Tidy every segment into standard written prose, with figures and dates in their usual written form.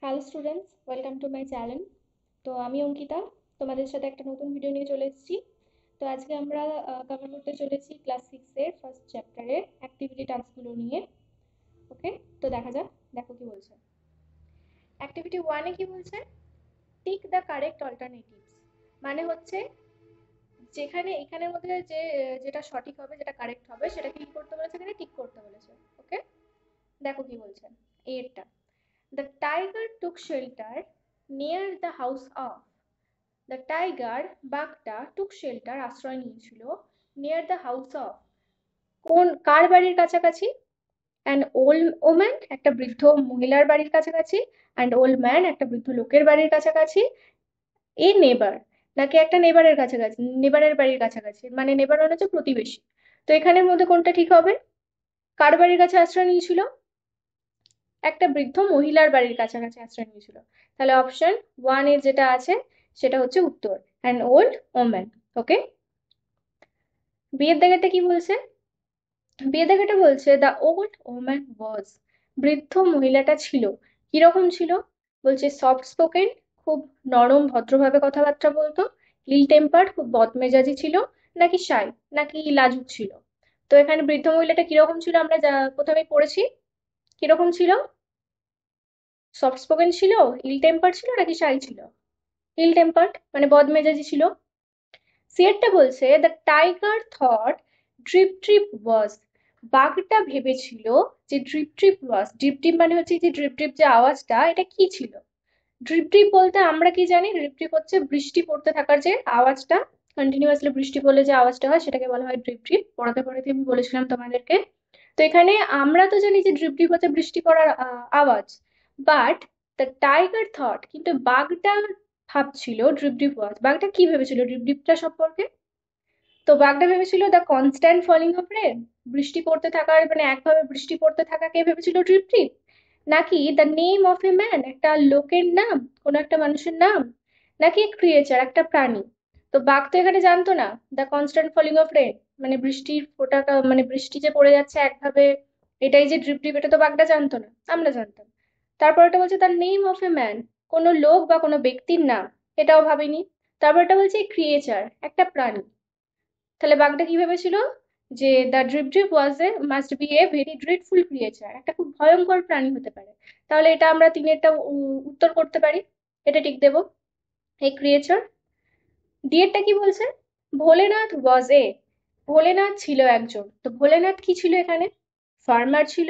Hello students, welcome to my channel. তো আমি অঙ্কিতা, তোমাদের সাথে একটা নতুন ভিডিও নিয়ে চলে এসেছি। তো আজকে আমরা কভার করতে চলেছি ক্লাস সিক্সের ফার্স্ট চ্যাপ্টারের অ্যাক্টিভিটি টাস্কগুলো নিয়ে। ওকে, তো দেখা যাক, দেখো কি বলছে। অ্যাক্টিভিটি ওয়ানে কি বলছে? Tick the correct alternatives. মানে হচ্ছে যেখানে এখানের মধ্যে যেটা সঠিক হবে, যেটা কারেক্ট হবে, সেটাকে কি করতে বলেছে, এখানে টিক করতে বলেছে। ওকে, দেখো কি বলছে এরটা। The tiger took shelter near the house of. The tiger, বাঘটা, টুক শেল্টার, আশ্রয় নিয়েছিল, নিয়ার দ্য হাউস অফ, কার বাড়ির কাছাকাছি? অ্যান ওল্ড ওম্যান, একটা বৃদ্ধ মহিলার বাড়ির কাছাকাছি। অ্যান্ড ওল্ড ম্যান, একটা বৃদ্ধ লোকের বাড়ির কাছাকাছি। এ নেবার, নাকি একটা নেবারের কাছাকাছি, নেবারের বাড়ির কাছাকাছি, মানে নেবার মানে হচ্ছে প্রতিবেশী। তো এখানের মধ্যে কোনটা ঠিক হবে? কার বাড়ির কাছে আশ্রয় নিয়েছিল? একটা বৃদ্ধ মহিলার বাড়ির কাছাকাছি আশ্রয় নিয়েছিল। তাহলে অপশন ওয়ান এর যেটা আছে সেটা হচ্ছে উত্তর, অ্যান ওল্ড ওম্যান। ওকে, বিয়ের দাগেরটা কি বলছে? বিয়ের দাগেরটা বলছে দ্য ওল্ড ওম্যান ওয়াজ, বৃদ্ধ মহিলাটা ছিল, কিরকম ছিল? বলছে সফট স্পোকেন, খুব নরম ভদ্রভাবে কথাবার্তা বলতো। ইল টেম্পার্ড, খুব বদমেজাজি ছিল। নাকি শাই, নাকি লাজুক ছিল? তো এখানে বৃদ্ধ মহিলাটা কিরকম ছিল আমরা যা প্রথমে পড়েছি। কিরকম ছিল? সফট স্পোকেন ছিল, ইল টেম্পার ছিল, নাকি শাই ছিল? ইল টেম্পার্ড, মানে বদমেজাজি ছিল। সিয়ারটা বলছে the tiger thought drip trip was, বাঘটা ভেবেছিল যে drip trip was, drip trip মানে হচ্ছে যে ড্রিপ ট্রিপ যে আওয়াজটা, এটা কি ছিল? ড্রিপ ট্রিপ বলতে আমরা কি জানি? ড্রিপ ট্রিপ হচ্ছে বৃষ্টি পড়তে থাকার যে আওয়াজটা, কন্টিনিউয়াসলি বৃষ্টি পড়লে যে আওয়াজটা হয় সেটাকে বলা হয় ড্রিপ ট্রিপ। পড়াতে পড়াতে আমি বলেছিলাম তোমাদেরকে। তো এখানে আমরা তো জানি যে ড্রিপ ট্রিপ হচ্ছে বৃষ্টি পড়ার আওয়াজ। বাট দ্য টাইগার থট, কিন্তু বাঘটা ভাবছিল ড্রিপ ড্রিপ ওয়াজ, বাঘটা কি ভেবেছিল ড্রিপ ড্রিপটা সম্পর্কে? তো বাগদা ভেবেছিল the constant falling of rain, বৃষ্টি পড়তে থাকার, মানে একভাবে বৃষ্টি পড়তে থাকাকে ভেবেছিল ড্রিপ ট্রিপ। নাকি the name of a man, একটা লোকের নাম, কোনো একটা মানুষের নাম। নাকি ক্রিয়েচার, একটা প্রাণী। তো বাঘ তো এখানে জানতো না the constant falling of rain, মানে বৃষ্টির ফোঁটাটা, মানে বৃষ্টি যে পড়ে যাচ্ছে একভাবে, এটাই যে ড্রিপ ড্রিপ, এটা তো বাঘটা জানতো না, আমরা জানতাম। তারপর এটা বলছে তার নেম অফ এ ম্যান, কোনো লোক বা কোনো ব্যক্তির নাম, এটাও ভাবিনি। তারপর এটা বলছে ক্রিয়েচার, একটা প্রাণী। তাহলে বাঘটা কি ভেবেছিল? যে the drip drip was a must be a very dreadful creature, একটা খুব ভয়ঙ্কর প্রাণী হতে পারে। তাহলে এটা আমরা তিনেরটা উত্তর করতে পারি, এটা টিক দেবো, এই ক্রিয়েচার। ডিএরটা কি বলছে? ভোলেনাথ ওয়াজ এ, ভোলেনাথ ছিল একজন। তো ভোলেনাথ কি ছিল এখানে? ফার্মার ছিল,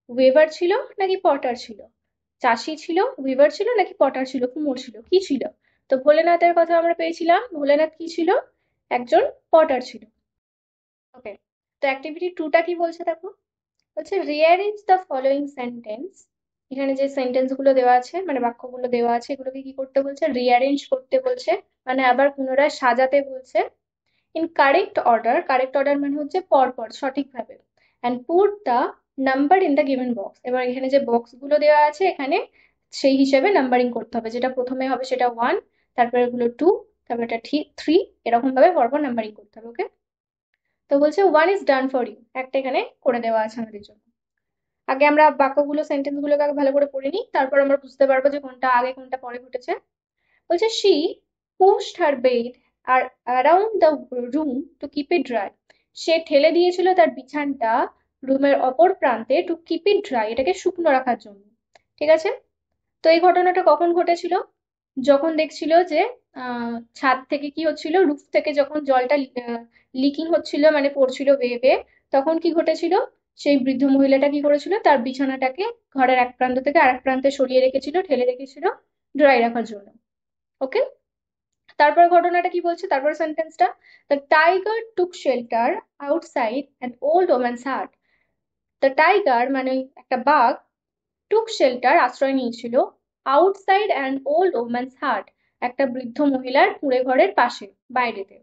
ওয়েভার ছিল, নাকি পটার ছিল? চাষি ছিল, উইভার ছিল, নাকি পটার ছিল, কুমোর ছিল, কি ছিল? তো ভোলেনাথের কথা আমরা পেয়েছিলাম, ভোলেনাথ কি ছিল? একজন পটার ছিল। ওকে, তো অ্যাক্টিভিটি টুটা কি বলছে দেখো। বলছে রিঅ্যারেঞ্জ দ্য ফলোয়িং সেন্টেন্স। এখানে যে সেন্টেন্স গুলো দেওয়া আছে, মানে বাক্যগুলো দেওয়া আছে, এগুলোকে কি করতে বলছে? রিঅ্যারেঞ্জ করতে বলছে, মানে আবার পুনরায় সাজাতে বলছে। In correct order, correct order মানে হচ্ছে পরপর সঠিকভাবে। And put the number in the given box, এবার এখানে যে বক্স গুলো দেওয়া আছে এখানে সেই হিসেবে নাম্বারিং করতে হবে, যেটা প্রথমে হবে সেটা ওয়ান, তারপরে এগুলো টু, তারপর এটা থ্রি, এরকম ভাবে পরপর নাম্বারিং করতে হবে। ওকে, তো বলছে one is done for you, একটা এখানে করে দেওয়া আছে আমাদের জন্য। আগে আমরা বাক্যগুলো, সেন্টেন্স গুলোকে আগে ভালো করে পড়ে নিই, তারপর আমরা বুঝতে পারবো যে কোনটা আগে কোনটা পরে ঘটেছে। বলছে শি pushed her bed আর around the room to keep it dry, সে ঠেলে দিয়েছিল তার বিছানটা রুমের অপর প্রান্তে, টু কিপ ইট ড্রাই, এটাকে শুকনো রাখার জন্য। ঠিক আছে, তো এই ঘটনাটা কখন ঘটেছিল? যখন দেখছিল যে ছাদ থেকে কি হচ্ছিল, রুফ থেকে যখন জলটা লিকিং হচ্ছিল, মানে পড়ছিল বেয়ে বেয়ে, তখন কি ঘটেছিল? সেই বৃদ্ধ মহিলাটা কি করেছিল, তার বিছানাটাকে ঘরের এক প্রান্ত থেকে আরেক প্রান্তে সরিয়ে রেখেছিল, ঠেলে রেখেছিল ড্রাই রাখার জন্য। ওকে, তারপর ঘটনাটা কি বলছে, তারপর সেন্টেন্সটা, the tiger took shelter outside an old woman's হাট। দ্য টাইগার মানে একটা বাঘ, টুক শেল্টার আশ্রয় নিয়েছিল, আউটসাইড অ্যান্ড ওল্ড ওম্যানস হাট, একটা বৃদ্ধ মহিলার কুঁড়ে ঘরের পাশে, বাইরেতে।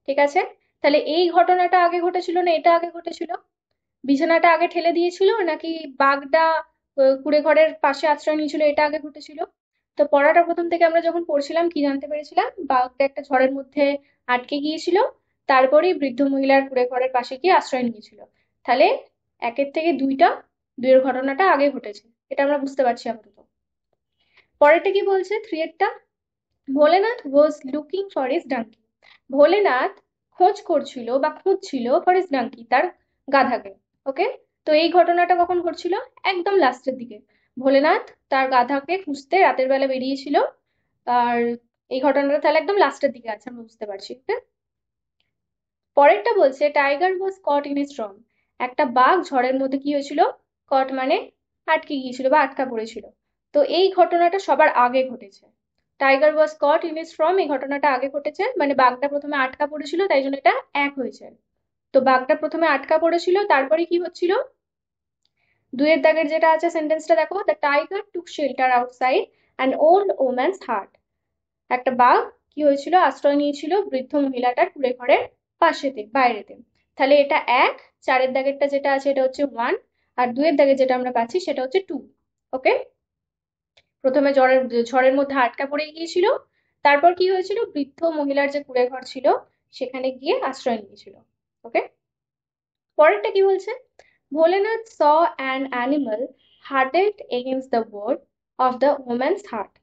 ঠিক আছে, তাহলে এই ঘটনাটা আগে ঘটেছিল না এটা আগে ঘটেছিল? বিছানাটা আগে ঠেলে দিয়েছিল, নাকি বাঘটা কুঁড়ে ঘরের পাশে আশ্রয় নিয়েছিল, এটা আগে ঘটেছিল? তো পড়াটা প্রথম থেকে আমরা যখন পড়ছিলাম কি জানতে পেরেছিলাম? বাঘটা একটা ঝড়ের মধ্যে আটকে গিয়েছিল, তারপরেই বৃদ্ধ মহিলার কুঁড়ে ঘরের পাশে গিয়ে আশ্রয় নিয়েছিল। তাহলে একের থেকে দুইয়ের ঘটনাটা আগে ঘটেছে, এটা আমরা বুঝতে পারছি আপাতত। পরেরটা কি বলছে 3 এরটা, Bholenath was looking for his donkey. Bholenath খোঁজ করছিল বা খুঁজছিল ফর হিজ ডাঙ্কি, তার গাধাকে। ওকে, তো এই ঘটনাটা কখন ঘটছিল? একদম লাস্টের দিকে। ভোলেনাথ তার গাধাকে খুঁজতে রাতের বেলা বেরিয়েছিল। আর এই ঘটনাটা তাহলে একদম লাস্টের দিকে আছে, আমরা বুঝতে পারছি। ওকে, পরেরটা বলছে tiger was caught in a storm. একটা বাঘ ঝড়ের মধ্যে কি হয়েছিল? কট মানে আটকে গিয়েছিল বা আটকা পড়েছিল। তো এই ঘটনাটা সবার আগে ঘটেছে। Tiger was caught in a storm, এই ঘটনাটা আগে ঘটেছে, মানে বাঘটা প্রথমে আটকা পড়েছিল, তাই জন্য এটা এক হয়েছে। তো বাঘটা প্রথমে আটকা পড়েছিল, তারপরে কি হচ্ছিল? দুইয়ের দাগের যেটা আছে সেন্টেন্সটা দেখো, the tiger took shelter outside an old woman's heart. একটা বাঘ কি হয়েছিল? আশ্রয় নিয়েছিল বৃদ্ধ মহিলাটার কুঁড়ে ঘরের পাশেতে, বাইরেতে। তাহলে এটা এক। চারের দাগেরটা যেটা আছে এটা হচ্ছে ওয়ান, আর দুইয়ের দাগে যেটা আমরা পাচ্ছি সেটা হচ্ছে টু। ওকে, প্রথমে ঝড়ের মধ্যে আটকা পড়ে গিয়েছিল, তারপর কি হয়েছিল? বৃদ্ধ মহিলার যে কুঁড়ে ঘর ছিল সেখানে গিয়ে আশ্রয় নিয়েছিল। ওকে, পরেরটা কি বলছে? Bholenath saw an animal huddled against the wall of the woman's hut.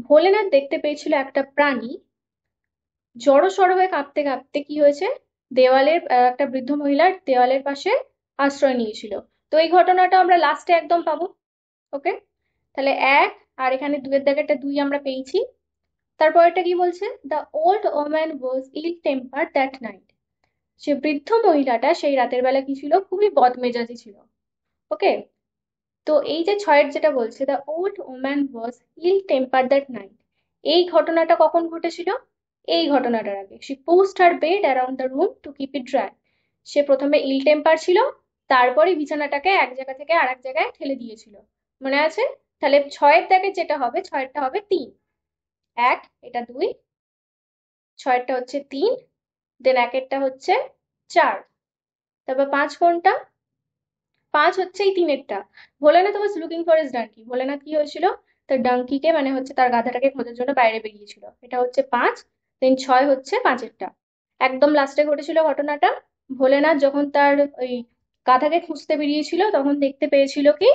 Bholenath দেখতে পেয়েছিল একটা প্রাণী জড়সড় হয়ে কাঁপতে কাঁপতে কি হয়েছে? দেওয়ালের একটা বৃদ্ধ মহিলার দেওয়ালের পাশে আশ্রয় নিয়েছিল। তো এই ঘটনাটা আমরা লাস্টে একদম পাবো। ওকে, তাহলে এক, আর এখানে দুয়ের দাগেরটা দুই আমরা পেয়েছি। তারপরেরটা কি বলছে? The old woman was ill temper that night. সে বৃদ্ধ মহিলাটা সেই রাতের বেলা কি ছিল? খুবই বদমেজাজি ছিল। ওকে, তো এই যে ছয়ের যেটা বলছে the old woman was ill temper that night, এই ঘটনাটা কখন ঘটেছিল? এই ঘটনাটার আগে। She post her bed around the room to keep it dry. সে প্রথমে ইল টেম্পার ছিল, তারপরে বিছানাটাকে এক জায়গা থেকে আরেক জায়গায় ঠেলে দিয়েছিল। মনে আছে? তাহলে ছয়ের দাগে যেটা হবে, ছয়েরটা হবে তিন। এক, এটা দুই, ছয়েরটা হচ্ছে তিন, দেন একেরটা হচ্ছে চার। তারপর পাঁচ কোনটা? পাঁচ হচ্ছে এই তিনেরটা। Bholanath was looking for his donkey. Bholanath কি হয়েছিল? তার ডাঙ্কিকে মানে হচ্ছে তার গাধাটাকে খোঁজার জন্য বাইরে বেরিয়েছিল, এটা হচ্ছে পাঁচ। দেন ছয় হচ্ছে পাঁচেরটা। একদম লাস্টে ঘটেছিল ঘটনাটা, ভোলেনাথ যখন তার ওই গাধাকে খুঁজতে বেরিয়েছিল তখন দেখতে পেয়েছিল কি?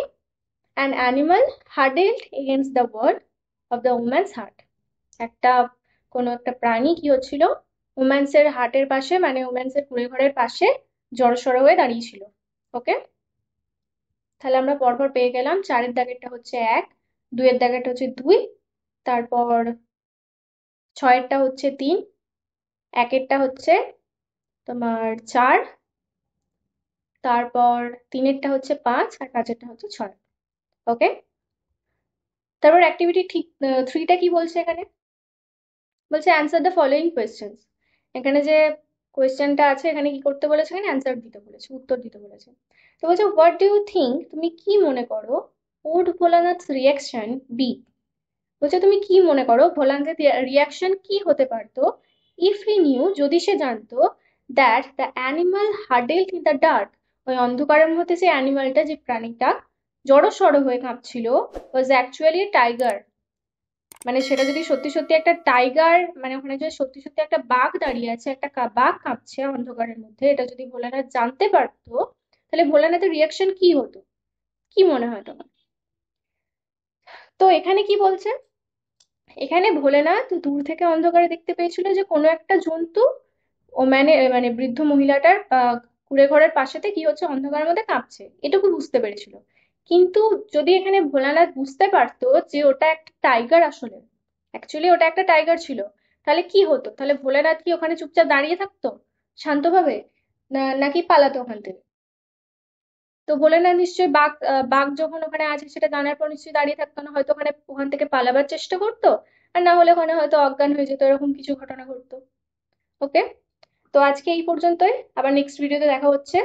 An animal huddled against the wall of the woman's hut. একটা কোনো একটা প্রাণী কি হচ্ছিল? উম্যান্সের হার্টের পাশে, মানে উম্যান্সের কুঁড়ে ঘরের পাশে জড়সড় হয়ে দাঁড়িয়েছিল। ওকে, তাহলে আমরা পরপর পেয়ে গেলাম, চারের দাগেরটা হচ্ছে এক, দুইয়ের দাগেরটা হচ্ছে দুই, তারপর ছয়েরটা হচ্ছে তিন, একেরটা হচ্ছে তোমার চার, তারপর তিনেরটা হচ্ছে পাঁচ, আর পাঁচেরটা হচ্ছে ছয়। ওকে, তারপর অ্যাক্টিভিটি ঠিক থ্রিটা কি বলছে এখানে? বলছে অ্যান্সার দ্য ফলোইং কোয়েশ্চেন্স। এখানে যে কোয়েশ্চেনটা আছে এখানে কি করতে বলেছে? এখানে অ্যান্সার দিতে বলেছে, উত্তর দিতে বলেছে। তো বলছে হোয়াট ডু ইউ থিঙ্ক, তুমি কি মনে করো, উড ভোলানাথস রিয়াকশন বি। বলছে তুমি কি মনে করো ভোলানাথের রিয়াকশন কি হতে পারতো ইফ হি নিউ, যদি সে জানতো, that the animal huddled in the dark, ওই অন্ধকারের মধ্যে যে অ্যানিমালটা, যে প্রাণীটা জড়সড় হয়ে কাঁপছিল, ওয়াজ অ্যাকচুয়ালি টাইগার। মানে সেটা যদি সত্যি সত্যি একটা টাইগার, মানে ওখানে যদি সত্যি সত্যি একটা বাঘ দাঁড়িয়ে আছে, একটা বাঘ কাঁপছে অন্ধকারের মধ্যে, এটা যদি ভোলানাথ জানতে পারতো, তাহলে ভোলানাথের রিয়াকশন কি হতো? কি মনে হয় তোমার? তো এখানে কি বলছে? এখানে ভোলেনাথ দূর থেকে অন্ধকারে দেখতে পেয়েছিল যে কোনো একটা জন্তু ও মানে মানে বৃদ্ধ মহিলাটার কুঁড়ে ঘরের পাশেতে কি হচ্ছে? অন্ধকারের মধ্যে কাঁপছে, এটুকু বুঝতে পেরেছিল। কিন্তু যদি এখানে ভোলানাথ বুঝতে পারতো যে ওটা একটা টাইগার, আসলে অ্যাকচুয়ালি ওটা একটা টাইগার ছিল, তাহলে কি হতো? তাহলে ভোলানাথ কি ওখানে চুপচাপ দাঁড়িয়ে থাকতো শান্তভাবে, নাকি পালাতো ওখান থেকে? তো ভোলেনাথ নিশ্চয়ই বাঘ যখন ওখানে আছে সেটা জানার পর নিশ্চয়ই দাঁড়িয়ে থাকতো না, হয়তো ওখান থেকে পালাবার চেষ্টা করতো, আর না হলে ওখানে হয়তো অজ্ঞান হয়ে যেত, এরকম কিছু ঘটনা ঘটতো। ওকে, তো আজকে এই পর্যন্তই, আবার নেক্সট ভিডিওতে দেখা হচ্ছে।